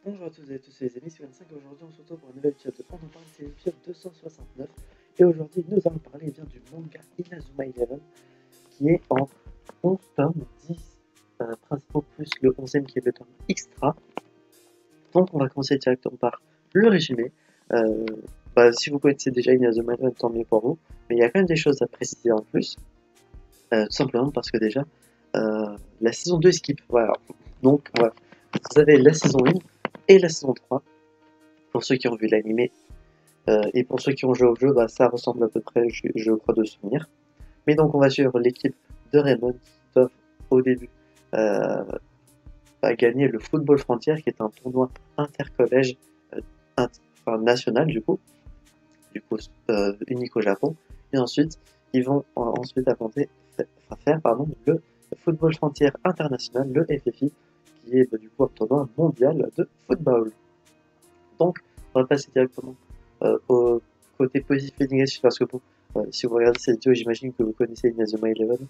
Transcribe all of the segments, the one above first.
Bonjour à tous et à tous, les amis, c'est 25. Aujourd'hui, on se retrouve pour un nouvel épisode de On en parle, c'est l'épisode 269. Et aujourd'hui, nous allons parler du manga Inazuma Eleven, qui est en 11 tomes, 10 principaux plus le 11e qui est le tome extra. Donc, on va commencer directement par le résumé. Si vous connaissez déjà Inazuma Eleven, tant mieux pour vous. Mais il y a quand même des choses à préciser en plus. Tout simplement parce que déjà, la saison 2 skip. Voilà. Donc, voilà. Vous avez la saison 1 et la saison 3, pour ceux qui ont vu l'animé, et pour ceux qui ont joué au jeu, ça ressemble à peu près, je crois, de souvenir. Mais donc on va suivre l'équipe de Raymond qui doivent au début gagner le Football Frontier, qui est un tournoi intercollège, national du coup unique au Japon. Et ensuite, ils vont ensuite faire le Football Frontier international, le FFI, qui est du coup un tournoi mondial de football. Donc, on va passer directement au côté positif et négatif, parce que bon, si vous regardez cette vidéo, j'imagine que vous connaissez Inazuma Eleven,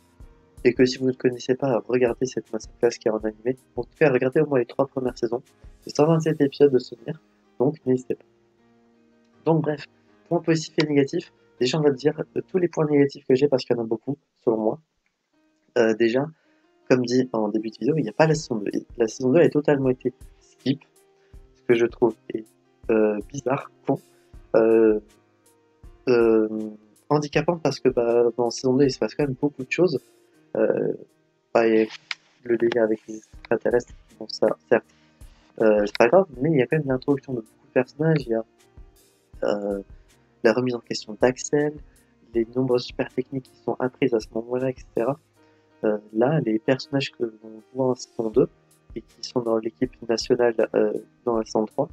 et que si vous ne connaissez pas, regardez cette masterclass qui est en animé. En tout cas, regardez au moins les 3 premières saisons. C'est 127 épisodes de souvenirs, donc n'hésitez pas. Donc bref, points positifs et négatifs. Déjà, on va dire tous les points négatifs que j'ai, parce qu'il y en a beaucoup, selon moi. Déjà, comme dit en début de vidéo, il n'y a pas la saison 2. La saison 2 a totalement été skip, ce que je trouve est bizarre, con, handicapant, parce que dans saison 2 il se passe quand même beaucoup de choses. Et le délire avec les extraterrestres, bon, ça, certes, c'est pas grave, mais il y a quand même l'introduction de beaucoup de personnages. Il y a la remise en question d'Axel, les nombreuses super techniques qui sont apprises à ce moment-là, etc. Là, les personnages que l'on voit en saison 2 et qui sont dans l'équipe nationale dans la saison 3,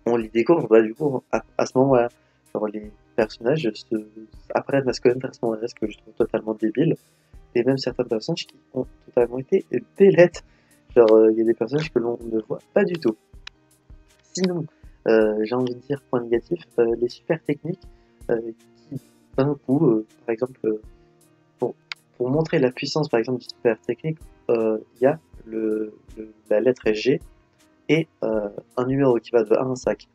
on les découvre du coup à ce moment-là. Genre, les personnages apprennent à se connaître à ce moment-là, ce que je trouve totalement débile. Et même certains personnages qui ont totalement été délettes. Genre, il y a des personnages que l'on ne voit pas du tout. Sinon, j'ai envie de dire, point négatif, les super techniques qui, d'un coup, par exemple, pour montrer la puissance, par exemple, du super technique, il y a la lettre G et un numéro qui va de 1 à 5.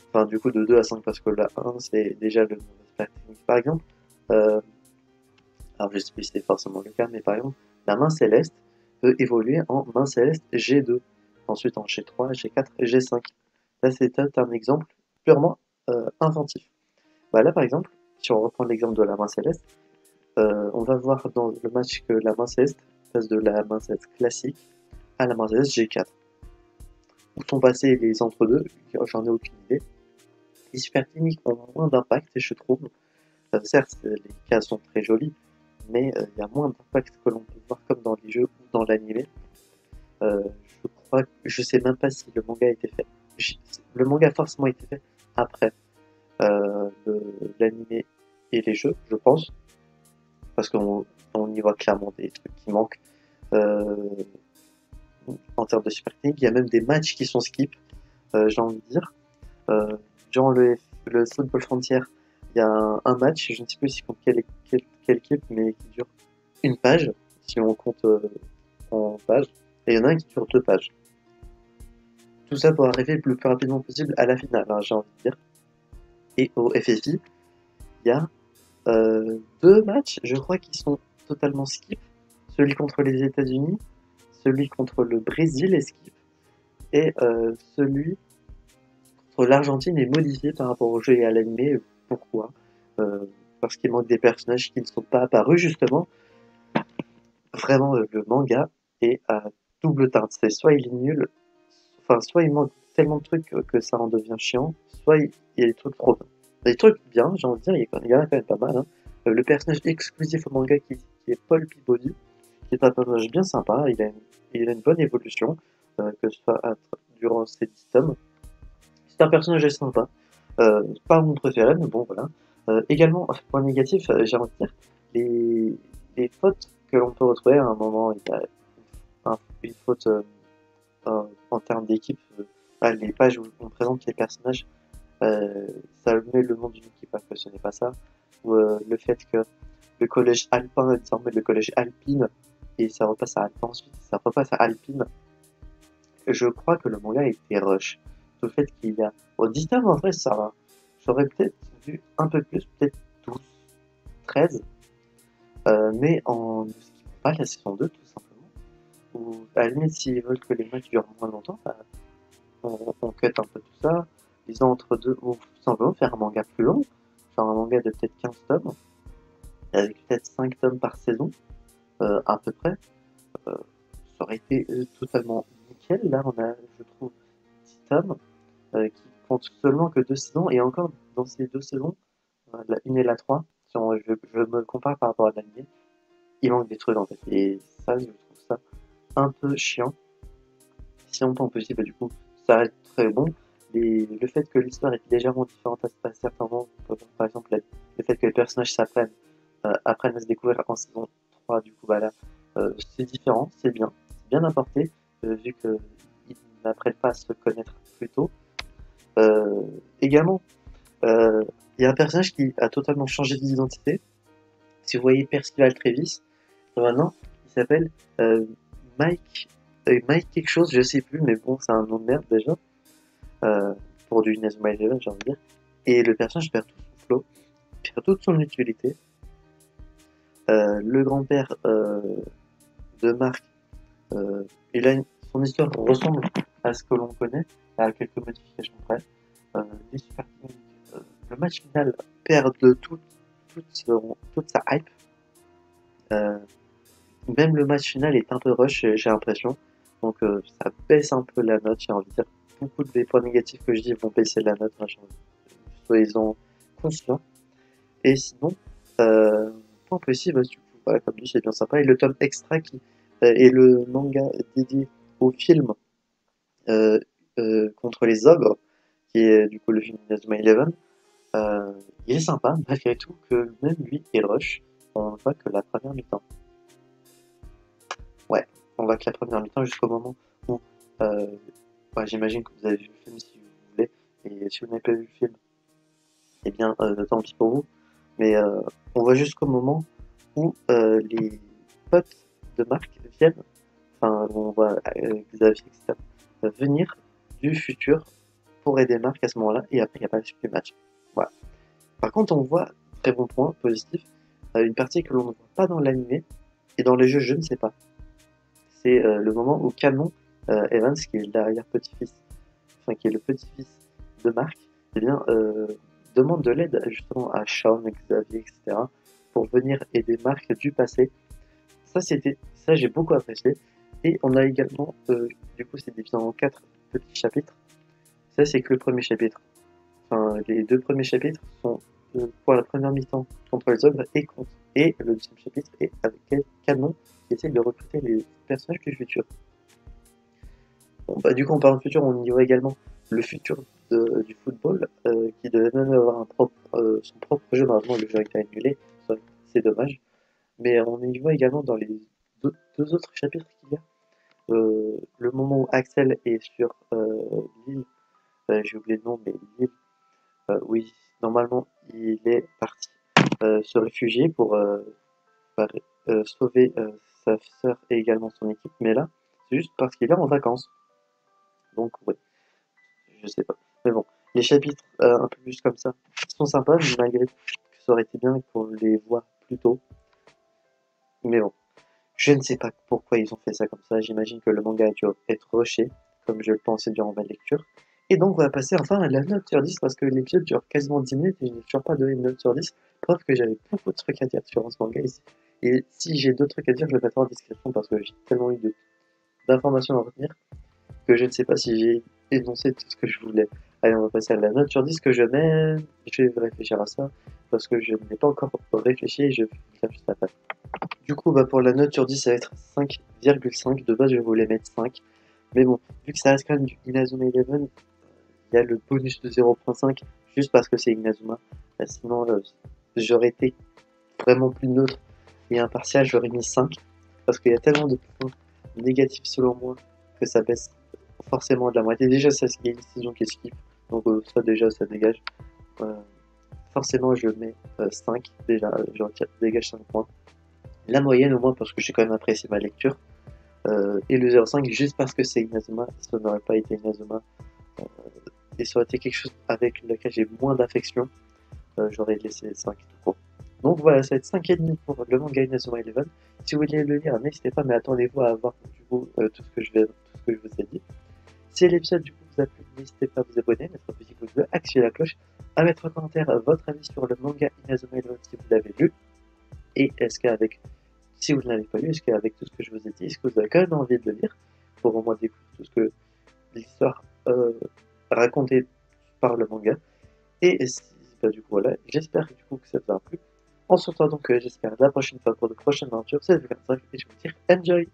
Enfin, du coup, de 2 à 5, parce que la 1, c'est déjà le numéro super technique. Par exemple, alors je sais plus si c'est forcément le cas, mais par exemple, la main céleste peut évoluer en main céleste G2, ensuite en G3, G4 et G5. Là, c'est un exemple purement inventif. Là, par exemple, si on reprend l'exemple de la main céleste, on va voir dans le match que la main céleste passe de la main céleste classique à la main céleste G4. Où sont passés les entre-deux? J'en ai aucune idée. Les super techniques ont moins d'impact, je trouve. Certes, les cas sont très jolis, mais il y a moins d'impact que l'on peut voir comme dans les jeux ou dans l'animé. Je sais même pas si le manga a été fait. Le manga a forcément été fait après l'animé et les jeux, je pense, parce qu'on y voit clairement des trucs qui manquent en termes de super technique. Il y a même des matchs qui sont skip, j'ai envie de dire. Durant le Football Frontier, il y a un match, je ne sais plus si contre quelle équipe, mais qui dure une page, si on compte en pages, et il y en a un qui dure 2 pages. Tout ça pour arriver le plus rapidement possible à la finale, j'ai envie de dire. Et au FFI, il y a 2 matchs, je crois, qui sont totalement skip. Celui contre les États-Unis, celui contre le Brésil est skip, et celui contre l'Argentine est modifié par rapport au jeu et à l'animé. Pourquoi? Parce qu'il manque des personnages qui ne sont pas apparus, justement. Vraiment, le manga est à double teinte. C'est soit il est nul, soit il manque tellement de trucs que ça en devient chiant, soit il y a des trucs trop bien. Des trucs bien, j'ai envie de dire, il y en a quand même pas mal. Le personnage exclusif au manga qui est Paul Peabody, qui est un personnage bien sympa, il a une bonne évolution, que ce soit durant ces 10 tomes. C'est un personnage sympa, pas mon préféré, mais bon voilà. Également, point négatif, j'ai envie de dire, les fautes que l'on peut retrouver à un moment, il y a une faute en termes d'équipe. Les pages où on présente les personnages, ça met le nom d'une équipe, alors que ce n'est pas ça. Ou le fait que le collège alpin est désormais le collège alpine, et ça repasse à alpin ensuite, ça repasse à alpine. je crois que le manga a été rush. Le fait qu'il y a... Bon, 10 tomes, en vrai, ça va. J'aurais peut-être vu un peu plus, peut-être 12, 13, mais en ne skippant pas la saison 2, tout simplement. Ou, à la limite, s'ils veulent que les matchs durent moins longtemps, bah, on cut un peu tout ça, disons entre deux, ou tout simplement faire un manga plus long, faire un manga de peut-être 15 tomes, avec peut-être 5 tomes par saison, à peu près. Ça aurait été totalement nickel. Là, on a, je trouve, 10 tomes qui comptent seulement que 2 saisons, et encore dans ces 2 saisons, la 1 et la 3, si je me compare par rapport à l'anime, il manque des trucs en fait. Et ça, je trouve ça un peu chiant. Si on peut en positif, bah, du coup, ça reste très bon. Le fait que l'histoire est légèrement différente à certains moments, par exemple, le fait que les personnages apprennent à se découvrir en saison 3, du coup, bah là, c'est différent, c'est bien apporté, vu qu'ils n'apprennent pas à se connaître plus tôt. Également, il y a un personnage qui a totalement changé d'identité. Si vous voyez Percival Travis, maintenant, il s'appelle Mike, Mike quelque chose, je sais plus, mais bon, c'est un nom de merde déjà, euh, pour du Inazuma Eleven, j'ai envie de dire. Et le personnage perd tout son flow, perd toute son utilité. Le grand-père de Marc, il a son histoire ressemble à ce que l'on connaît, à quelques modifications près. Les Super King, le match final perd de toute sa hype. Euh, Même le match final est un peu rush, j'ai l'impression. Donc ça baisse un peu la note, j'ai envie de dire. Beaucoup des points négatifs que je dis vont baisser la note, hein, soyez-en conscients. Et sinon, point précis, bah, du coup, voilà, comme dit, c'est bien sympa. Et le tome extra qui est le manga dédié au film euh, contre les ogres, qui est du coup le film Inazuma Eleven, euh, il est sympa, malgré tout, que même lui est rush. On voit que la première mi-temps. Ouais, on voit que la première mi-temps jusqu'au moment où, euh, ouais, j'imagine que vous avez vu le film si vous voulez, et si vous n'avez pas vu le film, eh bien, tant pis pour vous. Mais on voit jusqu'au moment où les potes de Marc viennent, enfin, on voit Xavier, etc., venir du futur pour aider Marc à ce moment-là, et après, il n'y a pas la suite du match. Voilà. Par contre, on voit, très bon point, positif, une partie que l'on ne voit pas dans l'animé, et dans les jeux, je ne sais pas. C'est le moment où Canon Evans, qui est l'arrière-petit-fils, enfin qui est le petit-fils de Marc, eh bien, demande de l'aide justement à Sean, Xavier, etc., pour venir aider Marc du passé. Ça j'ai beaucoup apprécié. Et on a également, du coup, c'est divisé en 4 petits chapitres. Ça, c'est que le premier chapitre. Enfin, les 2 premiers chapitres sont pour la première mi-temps contre les ogres et le deuxième chapitre est avec Canon qui essaie de recruter les personnages du futur. Bon, bah, du coup, en parlant de futur, on y voit également le futur du football, qui devait même avoir son propre jeu. Malheureusement, le jeu a été annulé, c'est dommage. Mais on y voit également dans les deux autres chapitres qu'il y a le moment où Axel est sur l'île, j'ai oublié le nom, mais l'île, oui, normalement, il est parti se réfugier pour sauver sa sœur et également son équipe. Mais là, c'est juste parce qu'il est en vacances. Donc, ouais. Je sais pas. Mais bon, les chapitres un peu plus comme ça sont sympas, mais malgré tout, ça aurait été bien qu'on les voit plus tôt. Mais bon, je ne sais pas pourquoi ils ont fait ça comme ça. J'imagine que le manga a dû être rushé, comme je le pensais durant ma lecture. Et donc, on va passer enfin à la note sur 10, parce que l'épisode dure quasiment 10 minutes et je n'ai toujours pas donné une note sur 10. Preuve que j'avais beaucoup de trucs à dire sur ce manga ici. Et si j'ai d'autres trucs à dire, je le mettrai en description parce que j'ai tellement eu d'informations à retenir que je ne sais pas si j'ai énoncé tout ce que je voulais. Allez, on va passer à la note sur 10 que je mets. Je vais réfléchir à ça parce que je n'ai pas encore réfléchi et je vais le faire juste après. Du coup, bah, pour la note sur 10, ça va être 5,5. De base, je voulais mettre 5. Mais bon, vu que ça reste quand même du Inazuma Eleven, il y a le bonus de 0,5 juste parce que c'est Inazuma. Sinon, j'aurais été vraiment plus neutre et impartial, j'aurais mis 5 parce qu'il y a tellement de points négatifs selon moi que ça baisse forcément de la moitié. Déjà, ça, il y a une saison qui est skip, donc ça déjà, ça dégage. Euh, Forcément, je mets 5, déjà, je dégage 5 points. La moyenne au moins parce que j'ai quand même apprécié ma lecture. Et le 0,5 juste parce que c'est Inazuma, ça n'aurait pas été Inazuma, euh, et ça aurait été quelque chose avec lequel j'ai moins d'affection, j'aurais laissé 5 tout court. Donc voilà, ça va être 5,5 pour le manga Inazuma Eleven. Si vous voulez le lire, n'hésitez pas, mais attendez-vous à avoir du coup tout ce que je vous ai dit. Si l'épisode du coup vous a plu, n'hésitez pas à vous abonner, mettre un petit pouce bleu, activer la cloche, à mettre en commentaire votre avis sur le manga Inazuma Eleven si vous l'avez lu, et est-ce qu'avec, si vous ne l'avez pas lu, est-ce qu'avec tout ce que je vous ai dit, est-ce que vous avez quand même envie de le lire pour au moins découvrir tout ce que l'histoire racontée par le manga. Et bah, du coup voilà, j'espère du coup que ça vous aura plu. On se retrouve donc j'espère la prochaine fois pour de prochaines aventures. C'est le 25 et je vous dis enjoy.